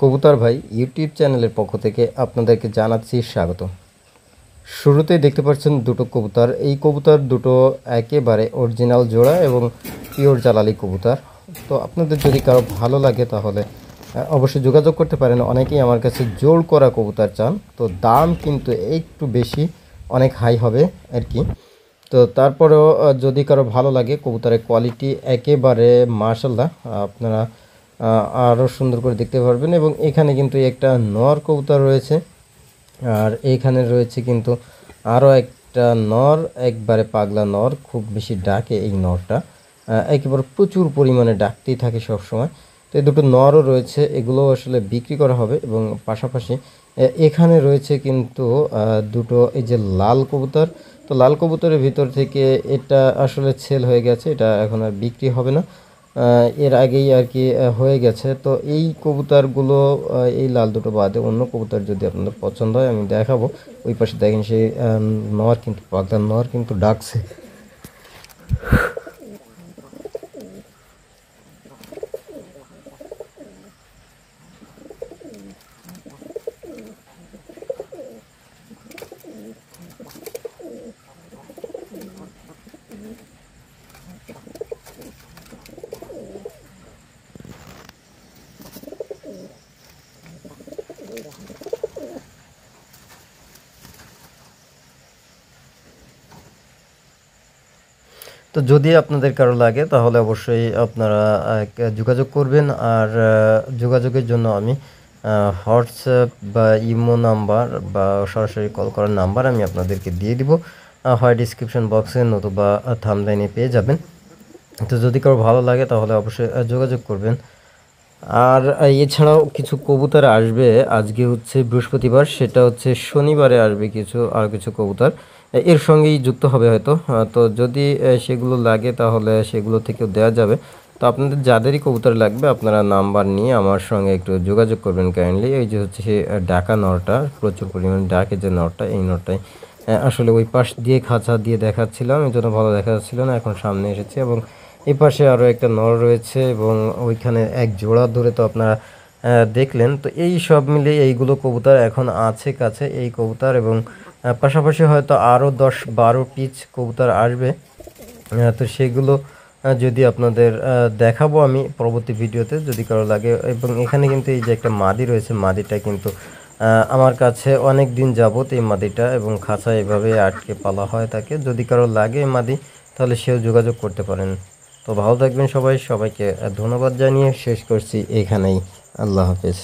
কবুতর ভাই ইউটিউব চ্যানেলের পক্ষ থেকে আপনাদেরকে জানাচ্ছি স্বাগত। শুরুতেই দেখতে পাচ্ছেন দুটো কবুতর। এই কবুতর দুটো একেবারে অরিজিনাল জোড়া এবং পিওর জালালি কবুতর। তো আপনাদের যদি কারো ভালো লাগে তাহলে অবশ্যই যোগাযোগ করতে পারেন। অনেকেই আমার কাছে জোড় করা কবুতর চান, তো দাম কিন্তু একটু বেশি, অনেক হাই হবে আর কি। তো তারপরেও যদি কারো ভালো লাগে, কবুতরের কোয়ালিটি একেবারে মাশাআল্লাহ, আপনারা আরও সুন্দর করে দেখতে পারবেন। এবং এখানে কিন্তু একটা নর কবুতর রয়েছে, আর এইখানে রয়েছে কিন্তু আরও একটা নর, একবারে পাগলা নর, খুব বেশি ডাকে এই নরটা, একেবারে প্রচুর পরিমাণে ডাকতেই থাকে সব সময়। তো এই দুটো নরও রয়েছে, এগুলো আসলে বিক্রি করা হবে। এবং পাশাপাশি এখানে রয়েছে কিন্তু দুটো এই যে লাল কবুতর। তো লাল কবুতরের ভিতর থেকে এটা আসলে সেল হয়ে গেছে, এটা এখন আর বিক্রি হবে না, এর আগেই আর কি হয়ে গেছে। তো এই কবুতরগুলো, এই লাল দুটো বাদে অন্য কবুতর যদি আপনাদের পছন্দ হয় আমি দেখাবো। ওই পাশে দেখেন সেই নর কিন্তু, পাগলা নর কিন্তু ডাকছে। তো যদি আপনাদের কারো লাগে তাহলে অবশ্যই আপনারা যোগাযোগ করবেন। আর যোগাযোগের জন্য আমি হোয়াটসঅ্যাপ বা ইমো নাম্বার বা সরাসরি কল করার নাম্বার আমি আপনাদেরকে দিয়ে দিব, হয় ডিসক্রিপশন বক্সে নতুবা থাম্বনেইলে পেয়ে যাবেন। তো যদি কারো ভালো লাগে তাহলে অবশ্যই যোগাযোগ করবেন। আর এছাড়াও কিছু কবুতর আসবে, আজকে হচ্ছে বৃহস্পতিবার, সেটা হচ্ছে শনিবারে আসবে কিছু কবুতর এর সঙ্গেই যুক্ত হবে হয়তো। তো যদি সেগুলো লাগে তাহলে সেগুলো থেকেও দেওয়া যাবে। তো আপনাদের যাদেরই কবুতর লাগবে আপনারা নাম্বার নিয়ে আমার সঙ্গে একটু যোগাযোগ করবেন কাইন্ডলি। এই যে হচ্ছে সে ডাকা নরটা, প্রচুর পরিমাণে ডাকে যে নরটা, এই নরটাই আসলে ওই পাশ দিয়ে খাঁচা দিয়ে দেখাচ্ছিলাম, এই জন্য ভালো দেখা যাচ্ছিল না, এখন সামনে এসেছে। এবং এই পাশে আরও একটা নর রয়েছে এবং ওইখানে এক জোড়া ধরে তো আপনারা দেখলেন। তো এই সব মিলে এইগুলো কবুতর এখন আছে কাছে, এই কবুতর এবং পাশাপাশি হয়তো আরও 10-12 পিস কবুতর আসবে। তো সেগুলো যদি আপনাদের দেখাবো আমি পরবর্তী ভিডিওতে যদি কারো লাগে। এবং এখানে কিন্তু এই যে একটা মাদি রয়েছে, মাদিটা কিন্তু আমার কাছে অনেক দিন যাবত এই মাদিটা, এবং খাঁচায় এভাবে আটকে পালা হয় তাকে। যদি কারো লাগে এই মাদি তাহলে সেও যোগাযোগ করতে পারেন। তো ভালো থাকবেন সবাই, সবাইকে ধন্যবাদ জানিয়ে শেষ করছি এখানেই। আল্লাহ হাফেজ।